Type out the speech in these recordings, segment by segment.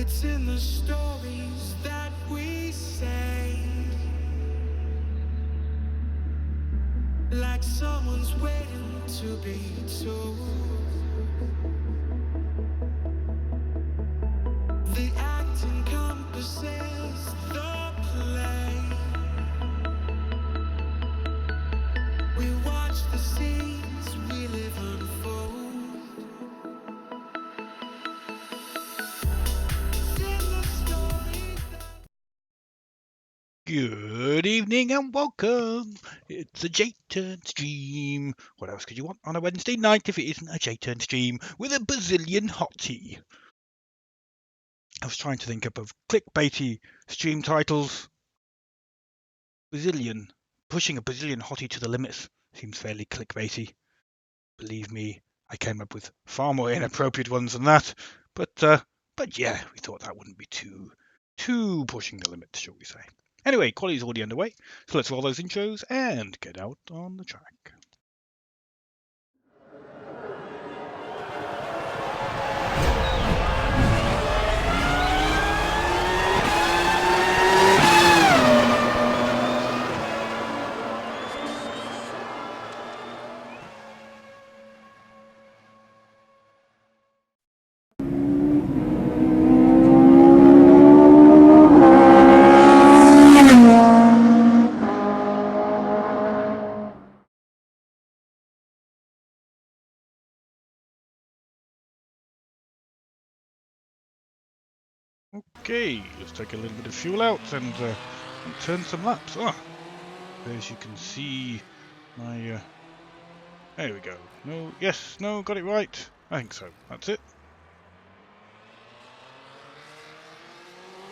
It's in the stories that we say, like someone's waiting to be told. The act encompasses the play. We watch the scenes we live unfold. It's in the stories that Good evening and welcome. It's a J-Turn stream. What else could you want on a Wednesday night if it isn't a J-Turn stream with a Brazilian Hottie? I was trying to think up of clickbaity stream titles. Brazilian. Pushing a Brazilian Hottie to the limits seems fairly clickbaity. Believe me, I came up with far more inappropriate ones than that. But yeah, we thought that wouldn't be too pushing the limits, shall we say. Anyway, quality's already underway, so let's roll those intros and get out on the track. Okay, let's take a little bit of fuel out and turn some laps. As you can see, my there we go. No, yes, no, got it right. I think so. That's it.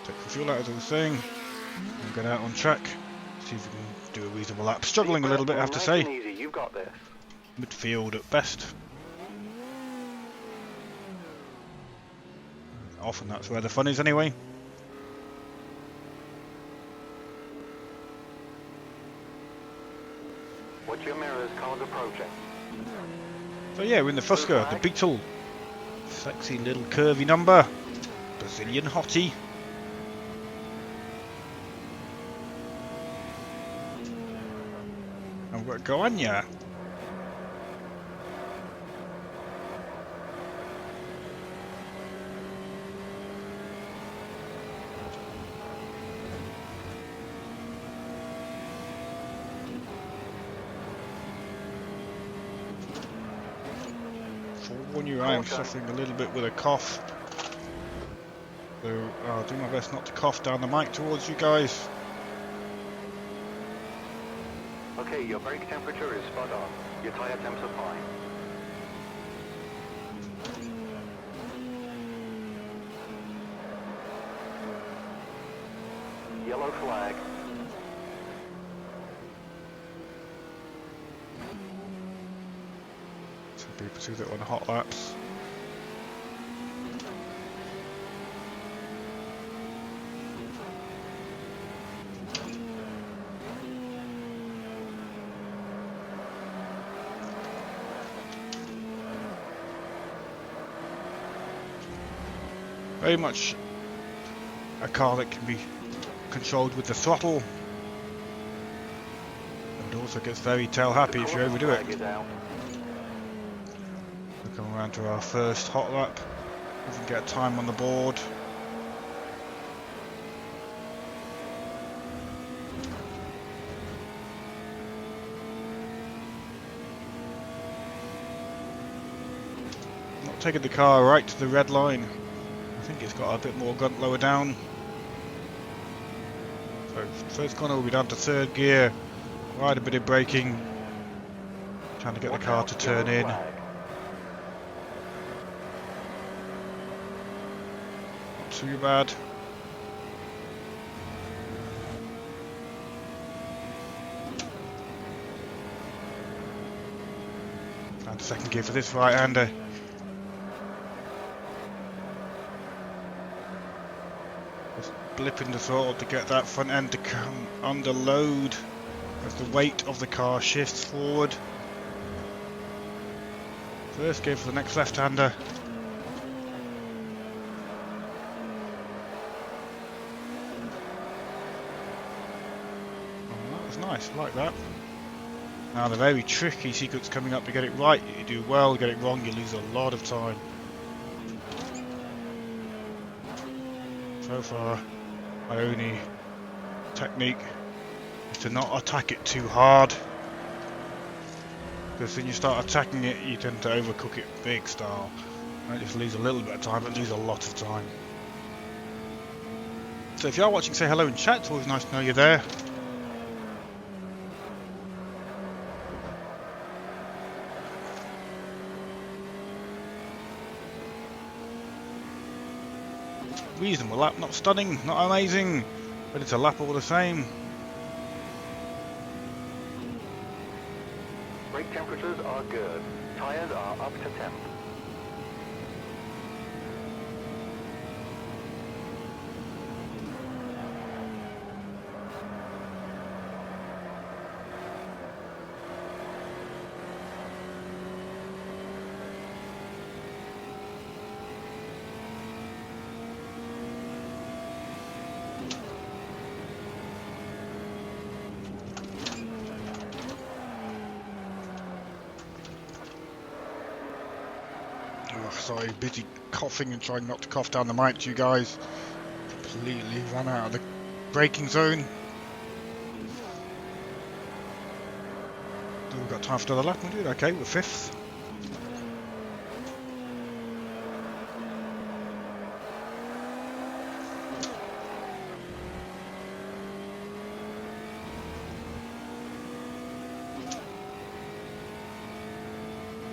Take the fuel out, as I was saying, and get out on track. See if we can do a reasonable lap. Struggling a little bit, I have to say. Easy, you got this. Midfield at best. Often that's where the fun is, anyway. Watch your mirrors, cars approaching. So yeah, we're in the Fusca, the Beetle. Sexy little curvy number. Brazilian Hottie. And we're at Goinia. I am suffering a little bit with a cough, so I'll do my best not to cough down the mic towards you guys. Okay, your brake temperature is spot on. Your tire temps are fine. Yellow flag. Some people do that on hot laps. Very much a car that can be controlled with the throttle, and also gets very tail happy if you overdo it. We'll come around to our first hot lap. We can get time on the board. Not taking the car right to the red line. I think it's got a bit more grunt lower down. So first corner will be down to third gear. Quite a bit of braking. Trying to get the car to turn in. Not too bad. And second gear for this right-hander. Blipping the throttle to get that front end to come under load as the weight of the car shifts forward. First gear for the next left-hander. Nice, like that. Now the very tricky sequence coming up to get it right. You do well, get it wrong, you lose a lot of time. So far, my only technique is to not attack it too hard. Because when you start attacking it, you tend to overcook it big style. Might just lose a little bit of time, but lose a lot of time. So if you are watching, say hello in chat. It's always nice to know you're there. Reasonable lap, not stunning, not amazing, but it's a lap all the same. Brake temperatures are good. Tires are up to temp. Oh, sorry, busy coughing and trying not to cough down the mic to you guys. Completely ran out of the braking zone. We've got time for another lap, we'll do it. Okay, we're 5th.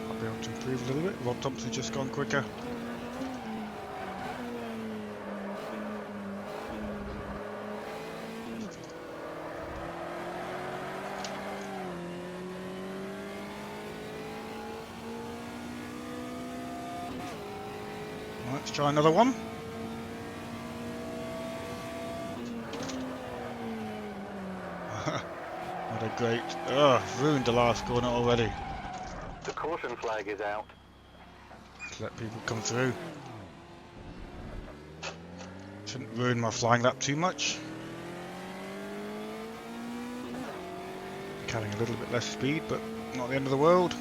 I'll be able to improve a little bit. Rob Thompson's just gone quicker. Let's try another one. What a great... Oh, ruined the last corner already. The caution flag is out. Let's let people come through. Shouldn't ruin my flying lap too much. Carrying a little bit less speed, but not the end of the world.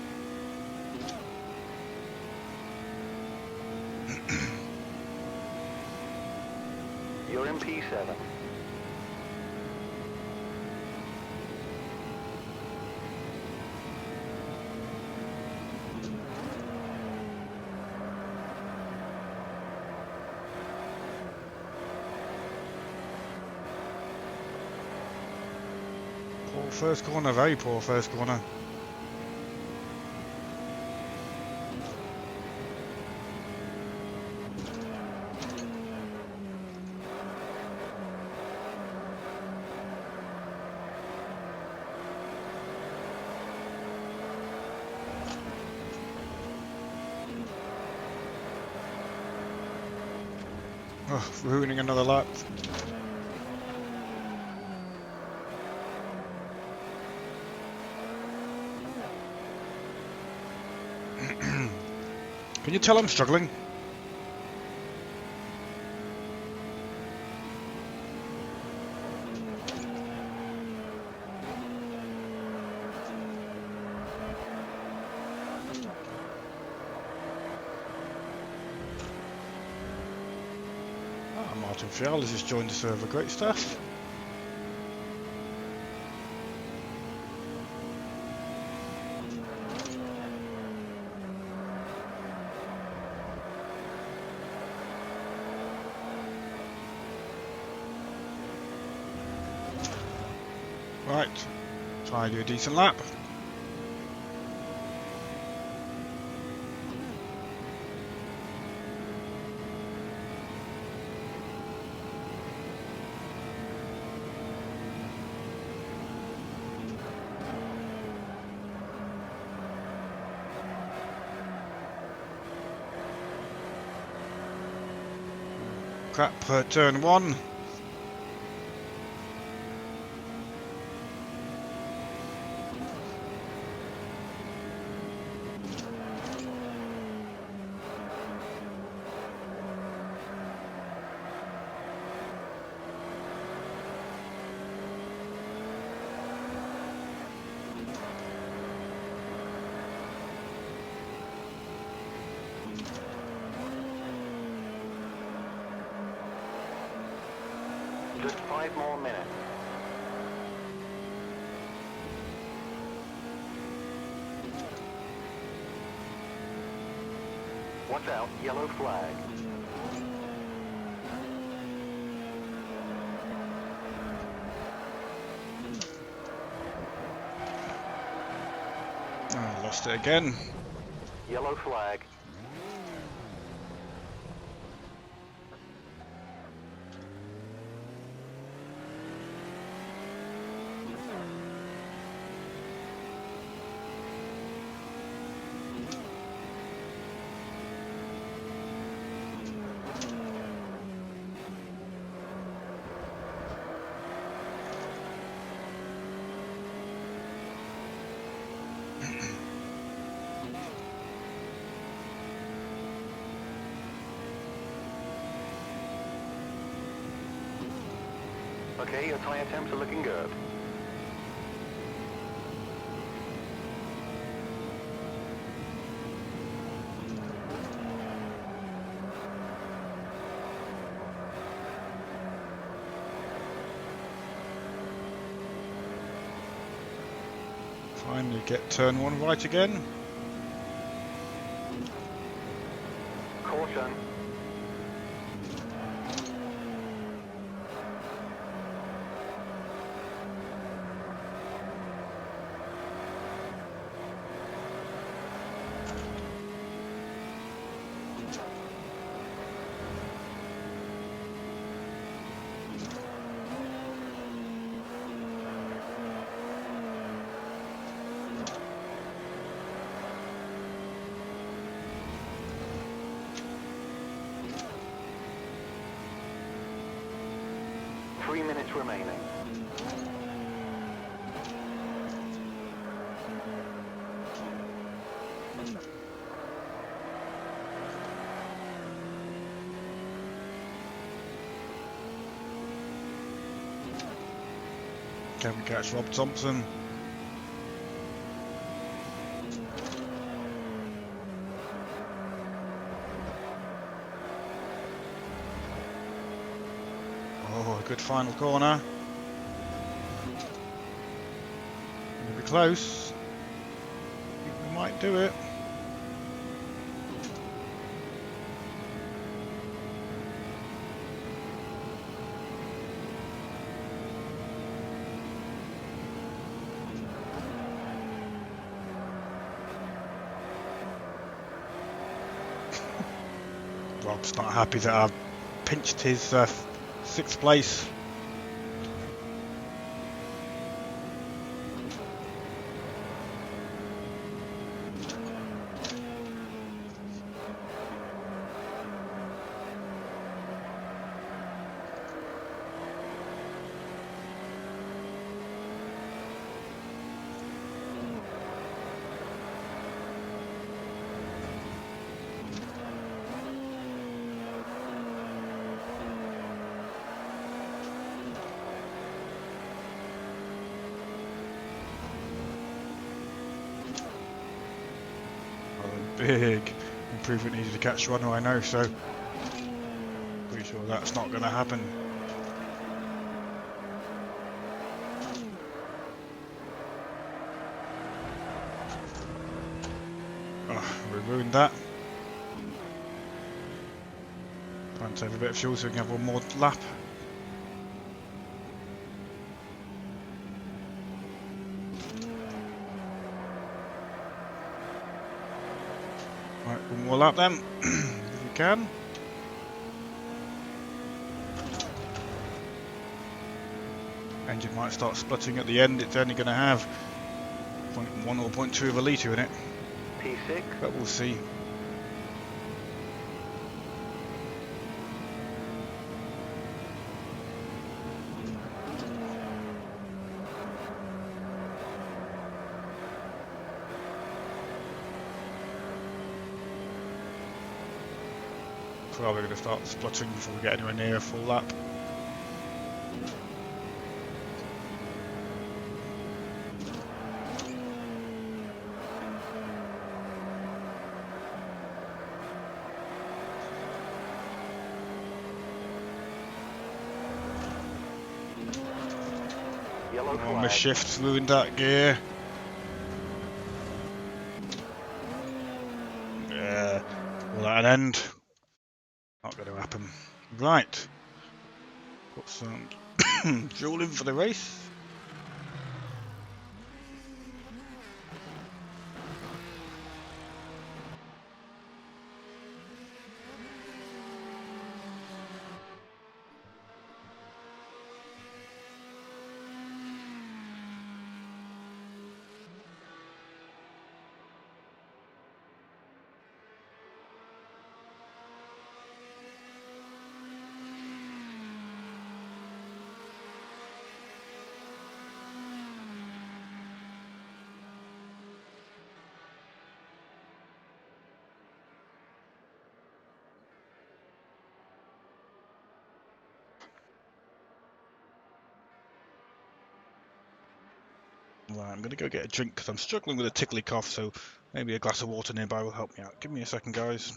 You're in P7. Poor first corner, very poor first corner. Oh, ruining another lap. Can you tell I'm struggling? Martin Fial has just joined the server, great stuff. Right, try and do a decent lap. Crap per turn 1. Just 5 more minutes. Watch out, yellow flag. I lost it again. Yellow flag. Okay, your tyre temps are looking good. Finally get turn 1 right again. Caution. Three minutes remaining. Can we catch Rob Thompson? Oh, a good final corner. Gonna be close. I think we might do it. Rob's not happy that I've pinched his 6th place. Big improvement needed to catch runner, I know, so pretty sure that's not going to happen. Oh, we ruined that. Trying to save a bit of fuel so we can have one more lap. Right, one more lap then, if we can. Engine might start splutting at the end, it's only going to have 0.1 or 0.2 of a litre in it. P6. But we'll see. Probably going to start spluttering before we get anywhere near a full lap. yellow Oh, my flag. shift's ruined that gear. Will that end? Not going to happen. Right. Put some fuel in for the race. Right, I'm going to go get a drink because I'm struggling with a tickly cough, so maybe a glass of water nearby will help me out. Give me a second, guys.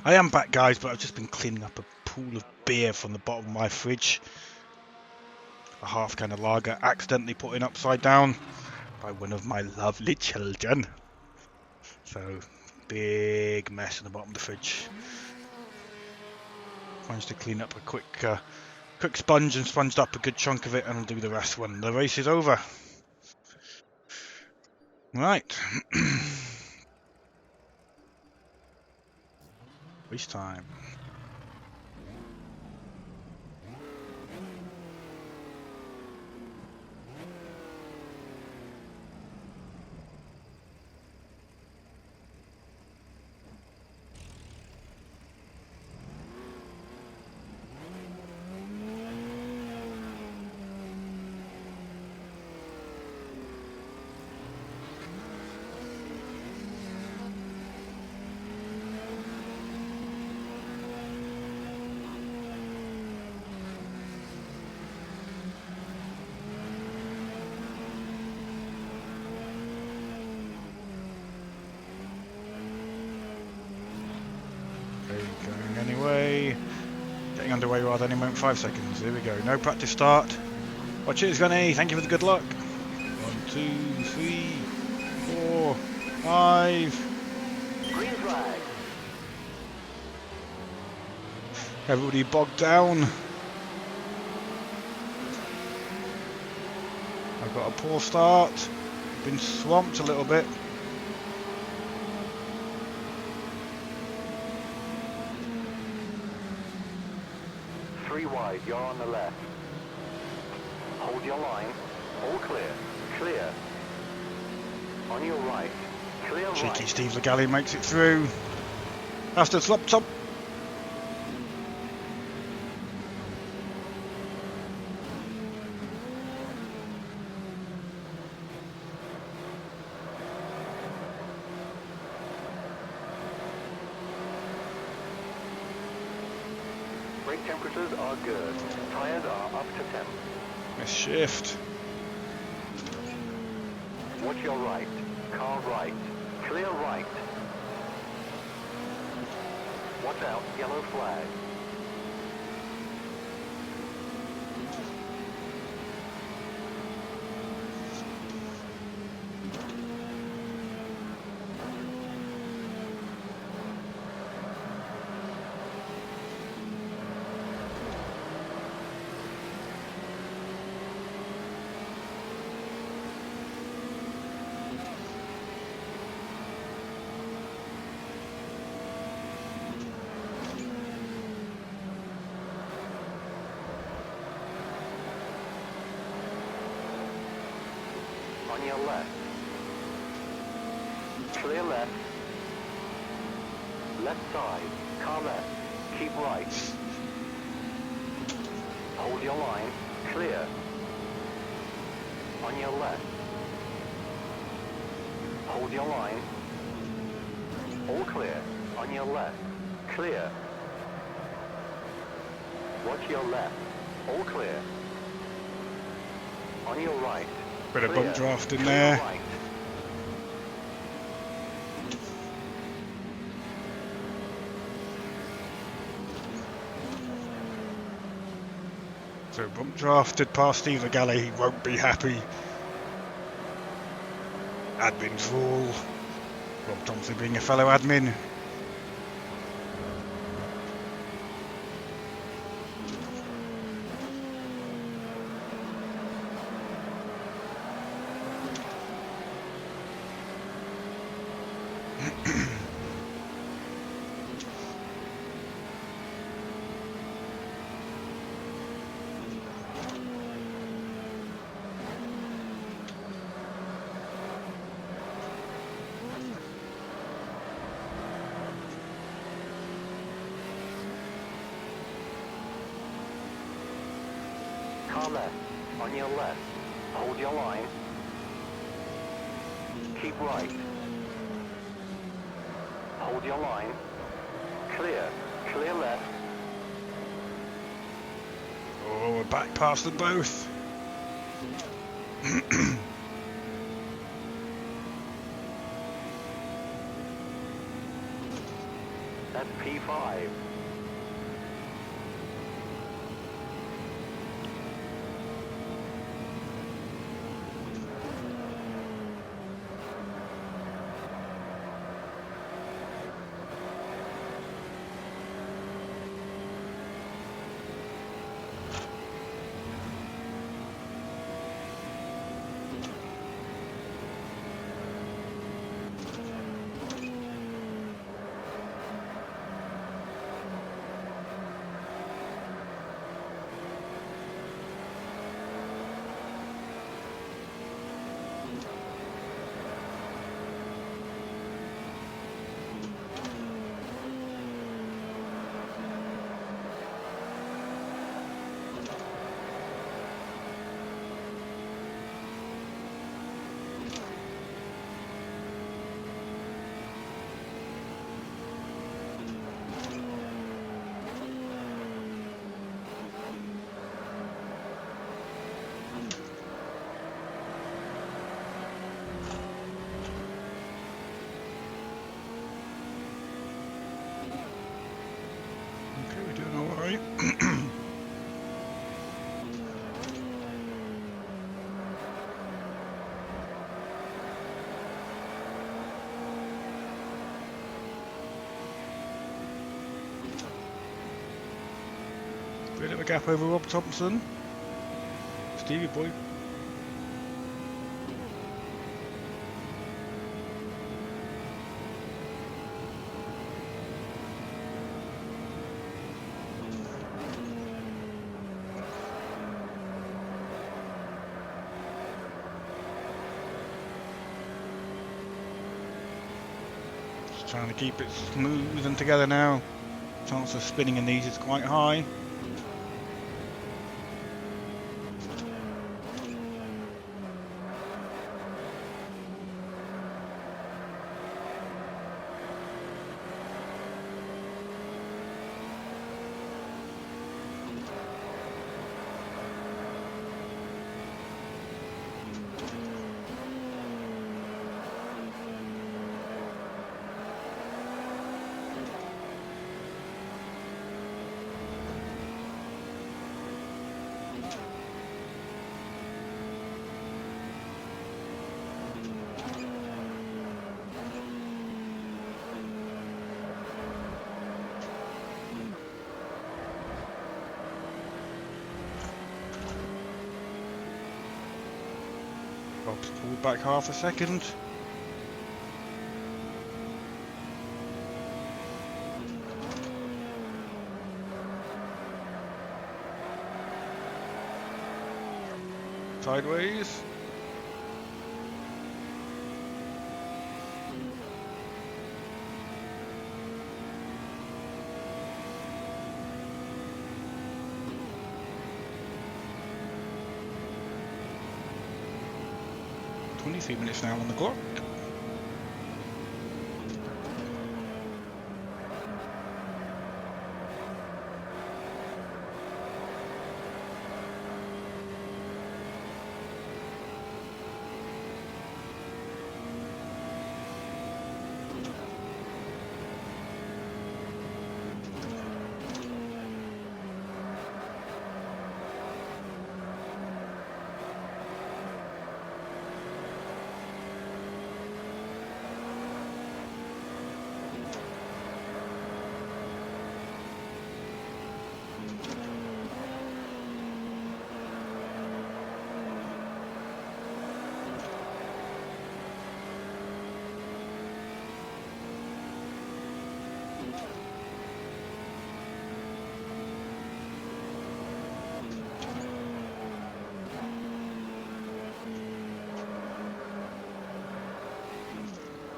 I am back, guys, but I've just been cleaning up a pool of beer from the bottom of my fridge. A half can of lager accidentally put in upside down by one of my lovely children. So, big mess in the bottom of the fridge. Managed to clean up a quick sponge and sponged up a good chunk of it, and I'll do the rest when the race is over. Right. Race time. Going anyway. Getting underway rather any moment. 5 seconds. Here we go. No practice start. Watch it, Goinia. Thank you for the good luck. 1, 2, 3, 4, 5. Green flag. Everybody bogged down. I've got a poor start. Been swamped a little bit. Three wide, you're on the left. Hold your line. All clear. Clear. On your right. Clear right. Cheeky Steve Legally makes it through. That's the top. Brake temperatures are good. Tires are up to temp. Let's shift. Watch your right. Car right. Clear right. Watch out. Yellow flag. On your left. Clear left. Left side. Car left. Keep right. Hold your line. Clear. On your left. Hold your line. All clear. On your left. Clear. Watch your left. All clear. On your right. Bit of Clear. bump draft in Clear there. right. So bump drafted past Steve Legally. He won't be happy. Admin fool. Rob Thompson being a fellow admin. Car left. On your left. Hold your line. Keep right. Hold your line. Clear. Clear left. Oh, we're back past them both. That's P 5. Okay, we're doing all right. Bit of a gap over Rob Thompson. Stevie boy. Just trying to keep it smooth and together now. Chance of spinning in these is quite high. Rob's pulled back half a second. Sideways. "23 minutes now on the clock."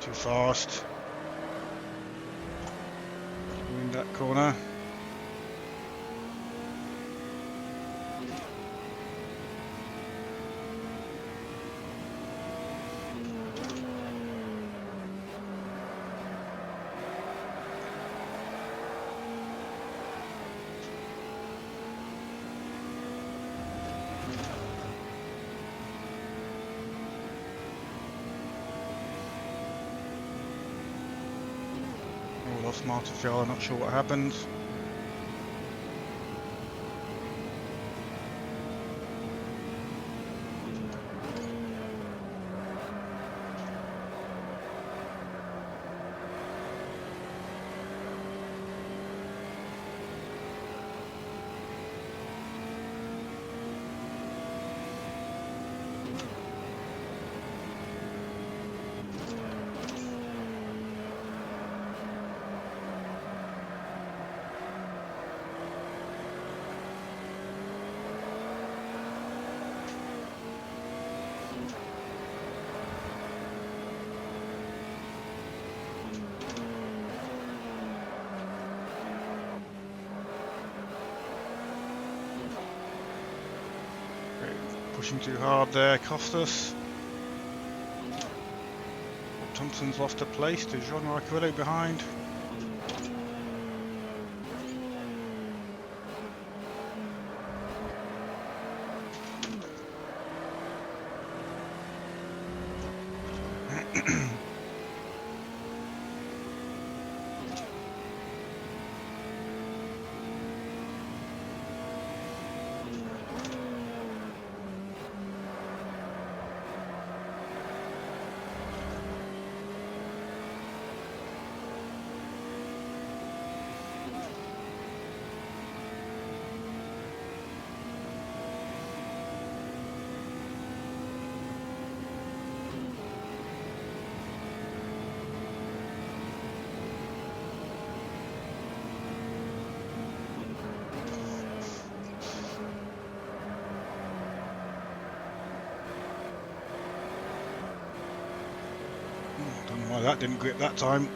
Too fast. In that corner. smarter fuel, I'm not sure what happened. Pushing too hard there, cost us. Thompson's lost a place to Jean Marquillo behind. Don't know why that didn't grip that time.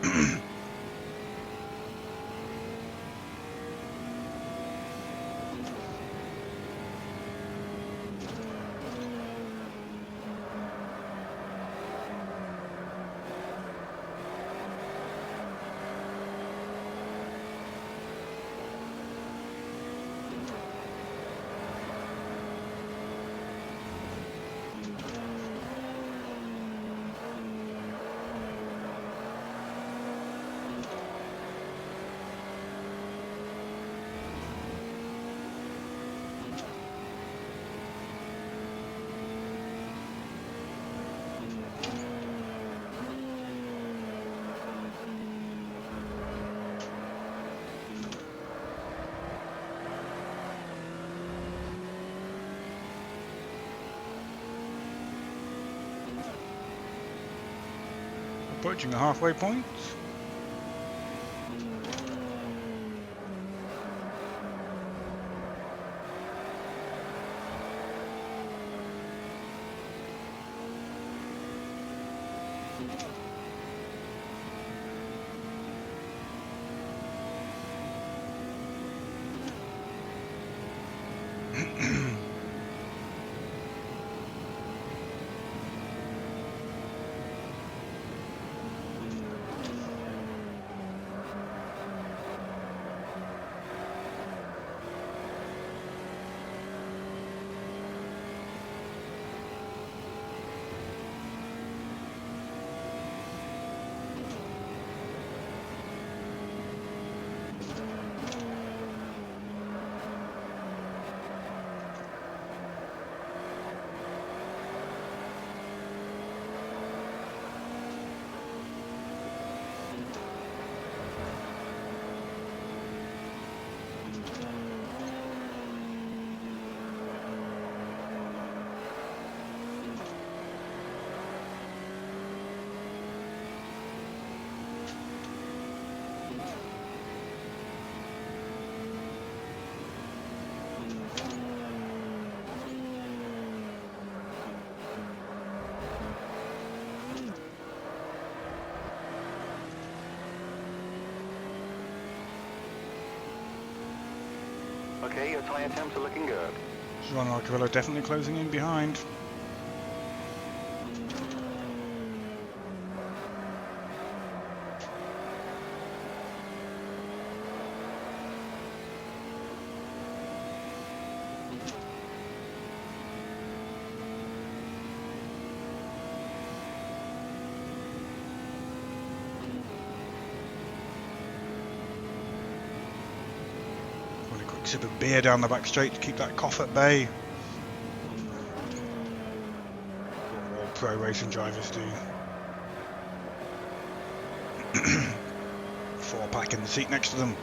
Approaching the halfway point. Okay, your tie attempts are looking good. Jean Marquillo definitely closing in behind. Quick sip of beer down the back straight to keep that cough at bay. What all pro racing drivers do. 4-pack in the seat next to them.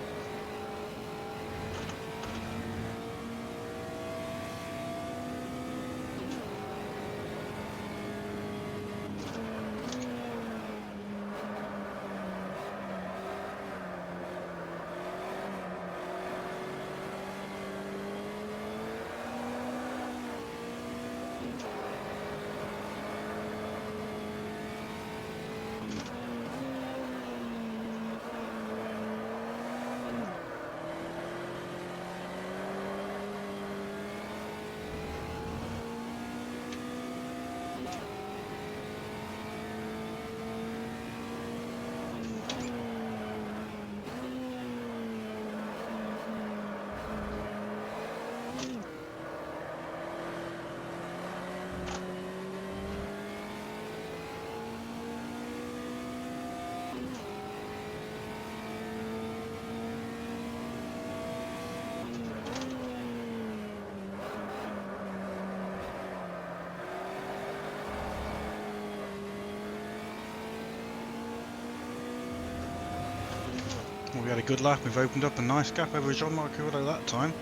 Well, we had a good lap. We've opened up a nice gap over Jean-Marc Carrillo that time.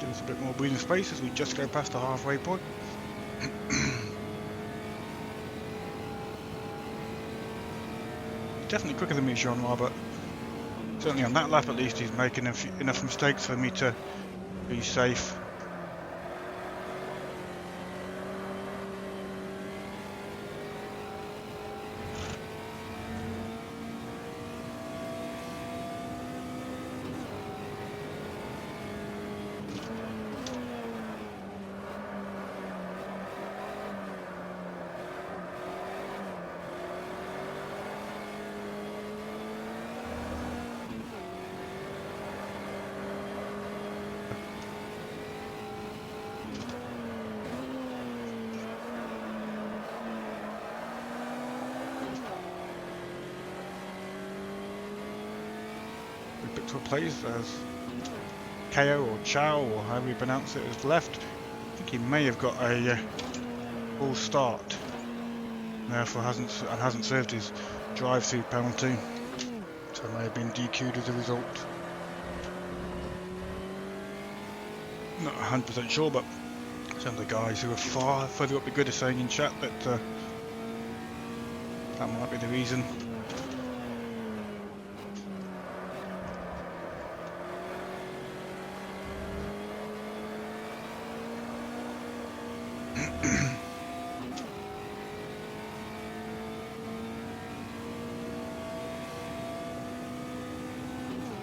Give us a bit more breathing space as we just go past the halfway point. Definitely quicker than me, Jean-Marc, but certainly on that lap at least he's making enough mistakes for me to be safe. To a place as KO or Chow or however you pronounce it has left. I think he may have got a full start, therefore hasn't served his drive-through penalty, so may have been DQ'd as a result. Not 100% sure, but some of the guys who are far further up the grid are saying in chat that that might be the reason.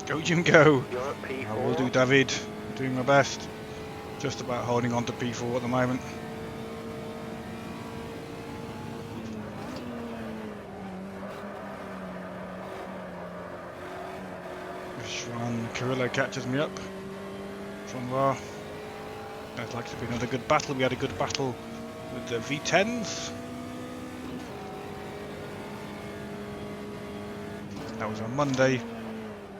Go Jim go! I will do, David. I'm doing my best. Just about holding on to P4 at the moment. If Juan Carrillo catches me up from there, that'd like to be another good battle. We had a good battle with the V10s. That was on Monday.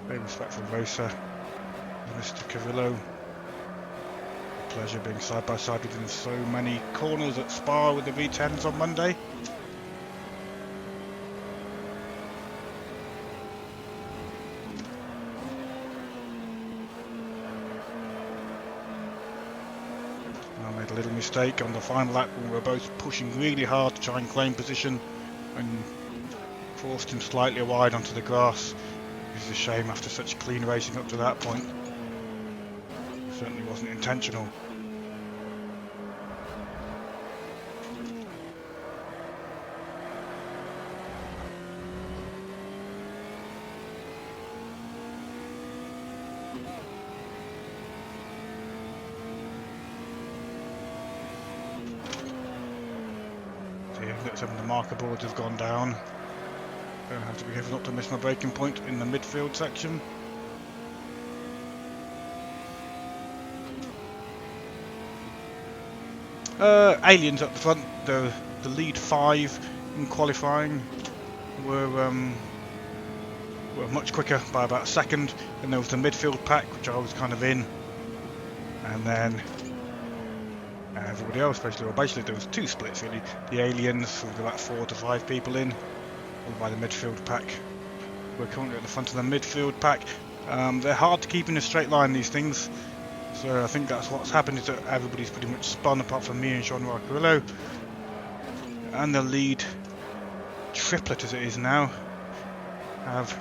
Very respectful racer, Mr. Carrillo. A pleasure being side by side with him in so many corners at Spa with the V10s on Monday. I made a little mistake on the final lap when we were both pushing really hard to try and claim position and forced him slightly wide onto the grass. It's a shame after such clean racing up to that point. It certainly wasn't intentional. See, that some of the marker boards have gone down. I have to be careful not to miss my braking point in the midfield section. Aliens up the front, the lead 5 in qualifying were were much quicker by about a second. Then there was the midfield pack, which I was kind of in, and then everybody else basically. Well, basically there was two splits really. The aliens with about 4 to 5 people in, followed by the midfield pack. We're currently at the front of the midfield pack. They're hard to keep in a straight line, these things. So I think that's what's happened, is that everybody's pretty much spun apart from me and Jean-Noir Carrillo. And the lead triplet, as it is now, have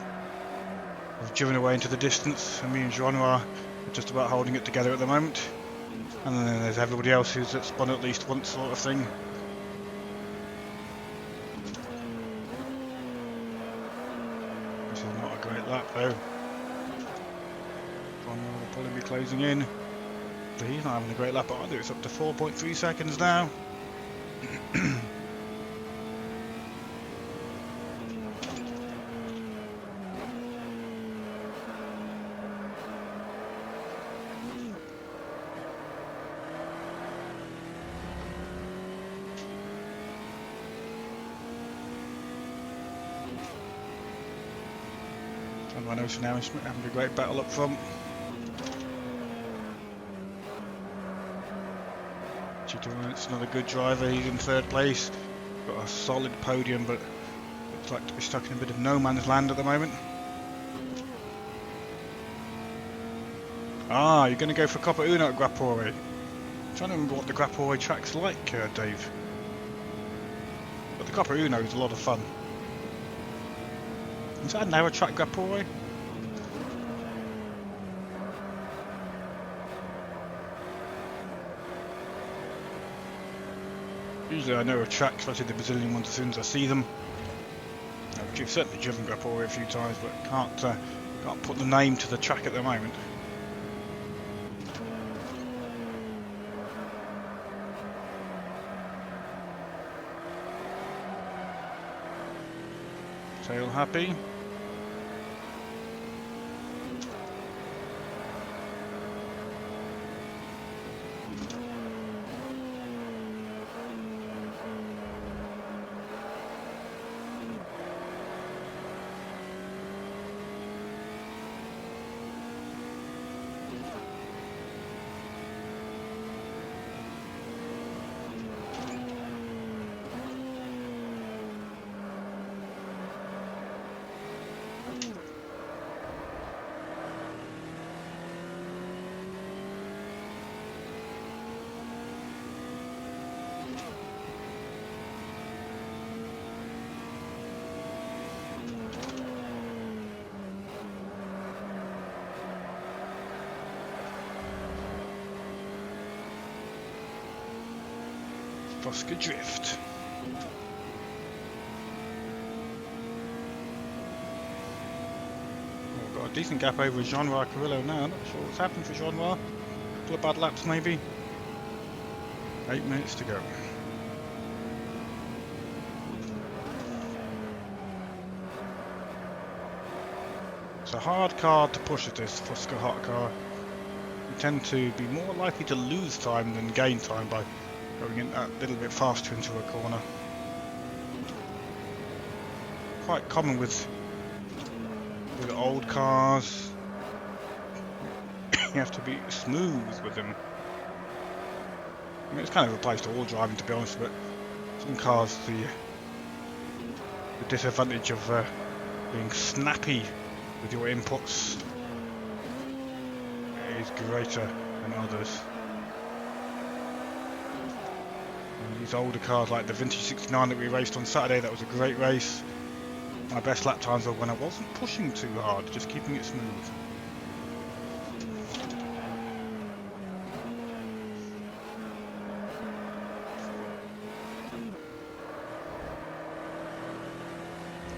driven away into the distance, and me and Jean-Noir are just about holding it together at the moment. And then there's everybody else who's spun at least once, sort of thing. This is not a great lap though. Jean-Noir will probably be closing in. But he's not having a great lap either. It's up to 4.3 seconds now. And I know now is having a great battle up front. It's another good driver, he's in 3rd place. Got a solid podium, but looks like to be stuck in a bit of no man's land at the moment. Ah, you're going to go for Coppa Uno at Grappore. I'm trying to remember what the Grappore track's like, Dave. But the Coppa Uno is a lot of fun. Is that now a track, Grappore? Usually I know a track, especially the Brazilian ones, as soon as I see them. I've certainly driven Grappore a few times, but can't put the name to the track at the moment. Tail happy. Fusca drift. Oh, got a decent gap over Jean-Noir Carrillo now. Not sure what's happened for Jean-Noir. A couple of bad laps maybe. 8 minutes to go. It's a hard car to push at this Fusca hot car. You tend to be more likely to lose time than gain time by going in that little bit faster into a corner. Quite common with old cars. You have to be smooth with them. I mean, it's kind of applies to all driving, to be honest, but some cars, the disadvantage of being snappy with your inputs is greater than others. And these older cars like the Vintage 69 that we raced on Saturday, that was a great race. My best lap times were when I wasn't pushing too hard, just keeping it smooth.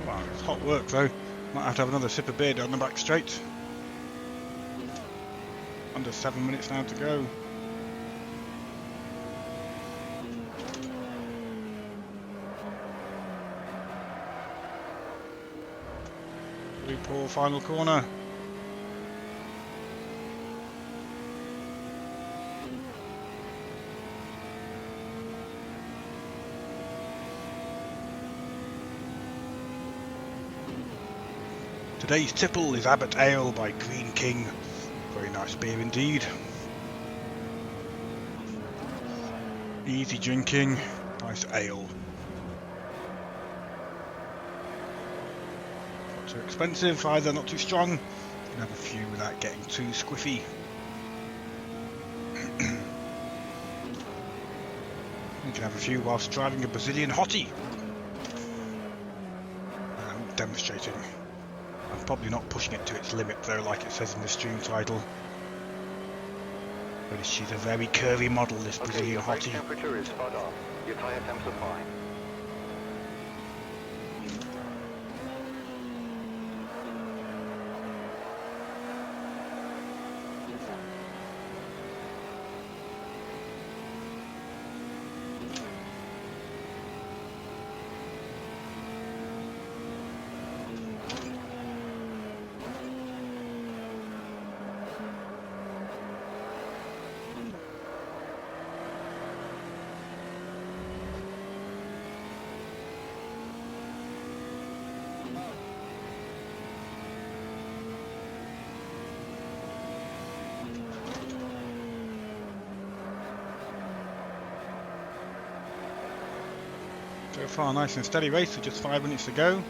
Wow, it's hot work though. Might have to have another sip of beer down the back straight. Under 7 minutes now to go. Really poor final corner. Today's tipple is Abbot Ale by Green King. Very nice beer indeed. Easy drinking, nice ale. Not too expensive, either not too strong. You can have a few without getting too squiffy. You can have a few whilst driving a Brazilian Hottie. Demonstrating. I'm probably not pushing it to its limit though, like it says in the stream title. But she's a very curvy model, this Brazilian Hottie. Your temperature is spot on. Your tire temps are fine. So far, nice and steady race with just 5 minutes to go.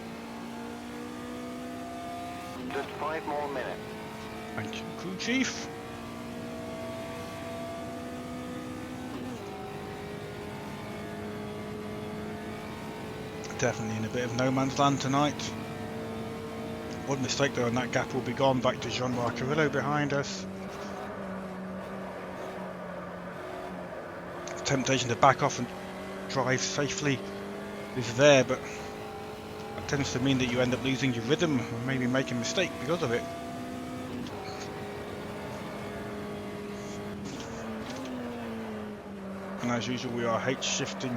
Just 5 more minutes. Thank you, crew chief. Definitely in a bit of no man's land tonight. One mistake though and that gap will be gone. Back to Jean-Marc Carrillo behind us. The temptation to back off and drive safely is there, but that tends to mean that you end up losing your rhythm or maybe making a mistake because of it. And as usual, we are H shifting,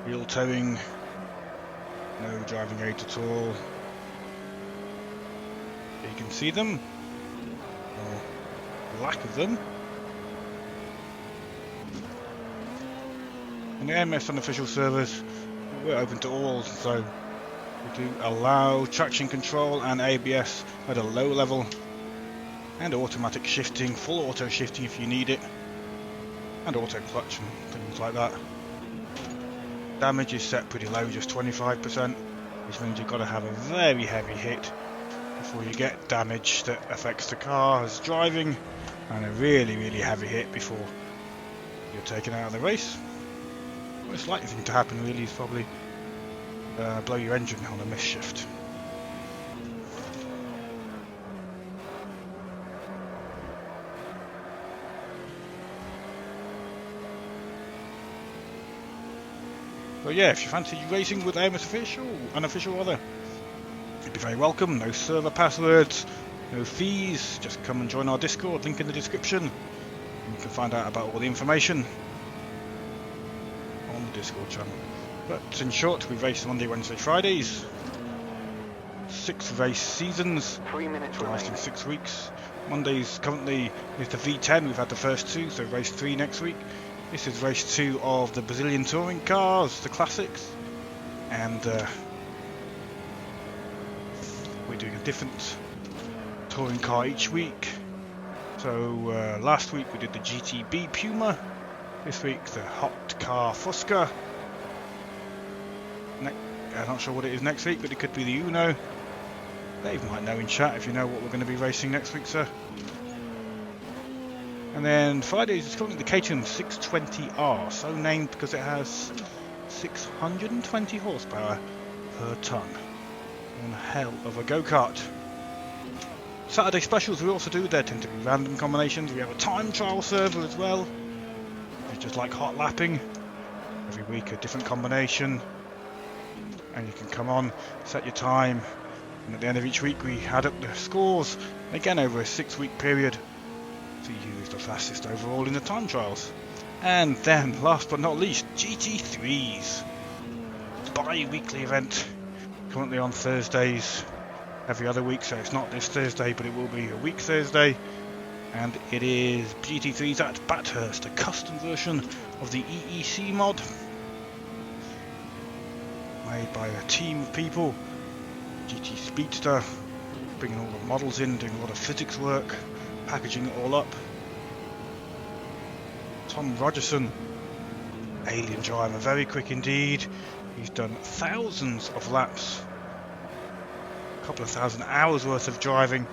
wheel towing, no driving aid at all. You can see them, or lack of them. On the MS unofficial servers, we're open to all, so we do allow traction control and ABS at a low level, and automatic shifting, full auto shifting if you need it, and auto clutch and things like that. Damage is set pretty low, just 25%, which means you've got to have a very heavy hit before you get damage that affects the car's driving, and a really heavy hit before you're taken out of the race. Most likely thing to happen really is probably blow your engine on a miss shift. But yeah, if you fancy racing with AMS official, unofficial rather, you'd be very welcome. No server passwords, no fees. Just come and join our Discord, link in the description. And you can find out about all the information on the Discord channel. But in short, we race Monday, Wednesday, Fridays. 6 race seasons, 3 minutes lasting remaining. 6 weeks. Mondays currently is the V10. We've had the first 2, so race 3 next week. This is race 2 of the Brazilian touring cars, the classics, and we're doing a different touring car each week. So last week we did the GTB Puma. This week the hot car Fusca. I'm not sure what it is next week, but it could be the Uno. Dave might know in chat if you know what we're going to be racing next week, sir. And then Fridays is currently the Caterham 620R, so named because it has 620 horsepower per tonne. One hell of a go-kart. Saturday specials we also do, there tend to be random combinations. We have a time trial server as well. It's just like hot lapping. Every week a different combination. And you can come on, set your time, and at the end of each week we add up the scores, again over a 6-week period. So who's the fastest overall in the time trials. And then, last but not least, GT3s. Bi-weekly event, currently on Thursdays every other week, so it's not this Thursday, but it will be a week Thursday. And it is GT3s at Bathurst, a custom version of the EEC mod. Made by a team of people. GT Speedster, bringing all the models in, doing a lot of physics work, packaging it all up. Tom Rogerson, alien driver, very quick indeed. He's done thousands of laps, a couple of thousand hours worth of driving,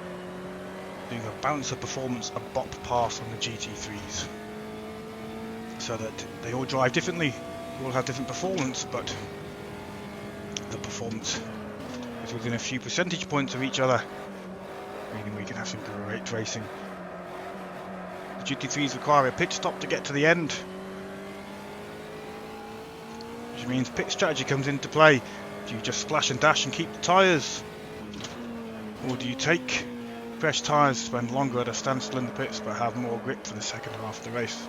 doing a balance of performance, a bop pass on the GT3s. So that they all drive differently, they all have different performance, but the performance is within a few percentage points of each other, meaning we can have some great racing. The GT3s require a pit stop to get to the end, which means pit strategy comes into play. Do you just splash and dash and keep the tyres? Or do you take fresh tyres, spend longer at a standstill in the pits but have more grip for the second half of the race?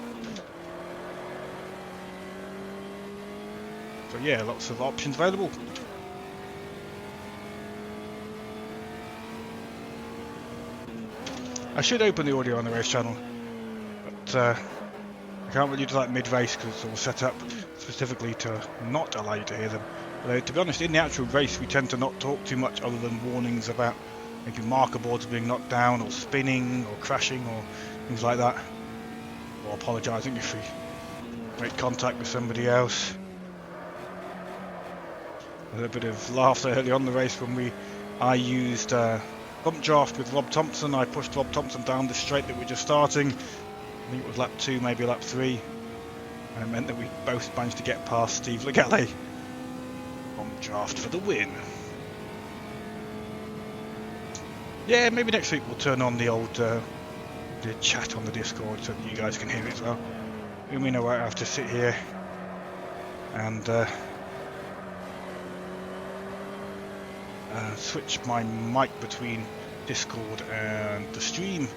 So yeah, lots of options available. I should open the audio on the race channel, but I can't really do that mid-race because it's all set up specifically to not allow you to hear them. Although, to be honest, in the actual race we tend to not talk too much other than warnings about maybe marker boards being knocked down or spinning or crashing or things like that, or apologising if we make contact with somebody else. A little bit of laughter early on in the race when I used bump draft with Rob Thompson. I pushed Rob Thompson down the straight that we're just starting. I think it was lap 2, maybe lap 3, and it meant that we both managed to get past Steve Legale. Bump draft for the win. Yeah, maybe next week we'll turn on the old the chat on the Discord so that you guys can hear it as well. I mean, I won't have to sit here and switch my mic between Discord and the stream,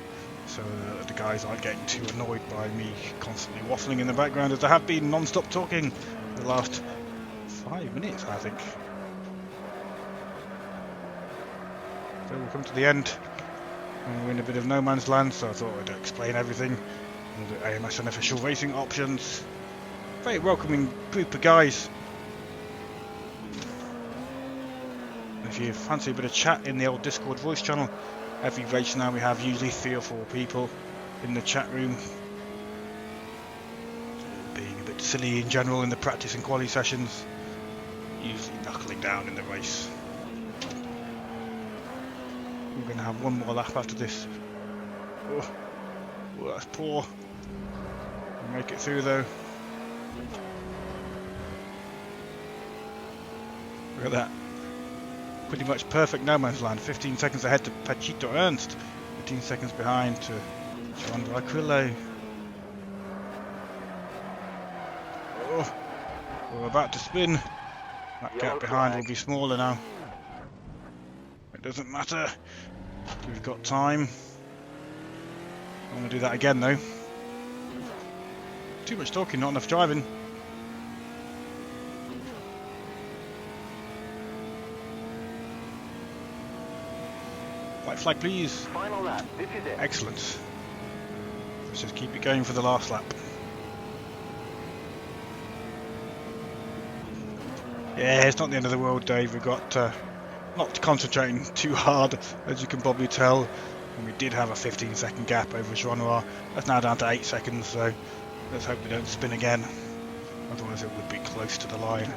so the guys aren't getting too annoyed by me constantly waffling in the background, as I have been non-stop talking for the last 5 minutes, I think. So we'll come to the end, and we're in a bit of no man's land, so I thought I'd explain everything. And the AMS unofficial racing options. Very welcoming group of guys. If you fancy a bit of chat in the old Discord voice channel, every race now we have usually 3 or 4 people in the chat room, being a bit silly in general in the practice and quali sessions, usually knuckling down in the race. We're going to have one more lap after this. Oh, that's poor. We'll make it through though. Look at that. Pretty much perfect no man's land. 15 seconds ahead to Pachito Ernst, 15 seconds behind to Joan Valcrillo. Oh, we're about to spin. That gap behind will be smaller now. It doesn't matter. We've got time. I want to do that again though. Too much talking, not enough driving. White flag, please. Final lap, this is it. Excellent. Let's just keep it going for the last lap. Yeah, it's not the end of the world, Dave. We've got not concentrating too hard, as you can probably tell. And we did have a 15-second gap over Joan Noir. That's now down to 8 seconds, so let's hope we don't spin again. Otherwise it would be close to the line.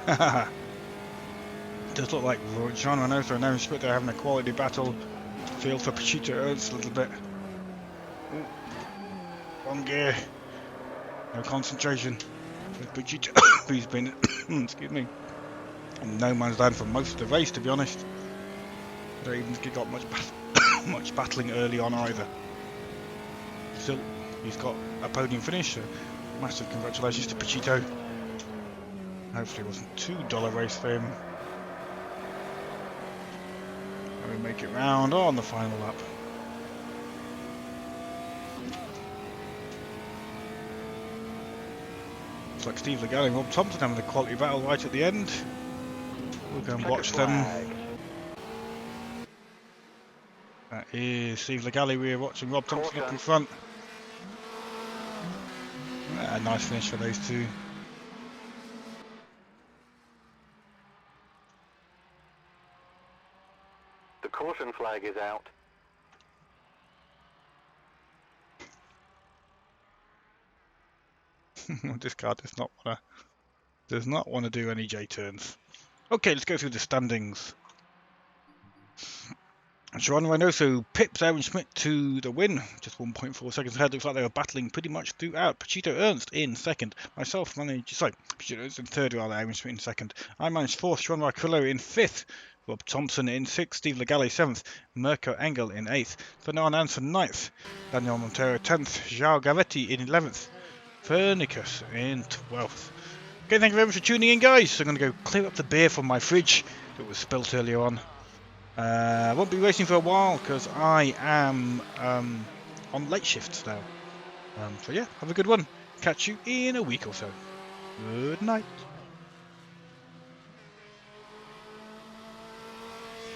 It does look like Jean Renault announced that they're having a quality battle. Feel for Pachito Ernst a little bit. Ooh. Wrong gear. No concentration. Pachito, who's been, excuse me, in no man's land for most of the race, to be honest. I don't even think he got much battling early on either. Still, he's got a podium finish. So massive congratulations to Pachito. Hopefully it wasn't too dull a race for him. we'll make it round on the final lap. Looks like Steve Legale and Rob Thompson having the quality battle right at the end. We'll go and watch them. That is Steve Legale. We're watching Rob Thompson up in front. A nice finish for those two. The caution flag is out. This car does not want to do any J turns. Okay, let's go through the standings. Geronimo Reynoso pips Aaron Schmidt to the win, just 1.4 seconds ahead. Looks like they were battling pretty much throughout. Pachito Ernst in second. Myself managed, Pachito Ernst in third, while Aaron Schmidt in second. I managed fourth. Geronimo Aquillo in fifth. Rob Thompson in sixth. Steve Legale seventh. Mirko Engel in eighth. Fernand Anson ninth. Daniel Montero 10th. João Gavetti in 11th. Fernicus in 12th. Okay, thank you very much for tuning in, guys. So I'm going to go clear up the beer from my fridge that was spilt earlier on. I won't be racing for a while because I am on late shifts now. So yeah, have a good one. Catch you in a week or so. Good night.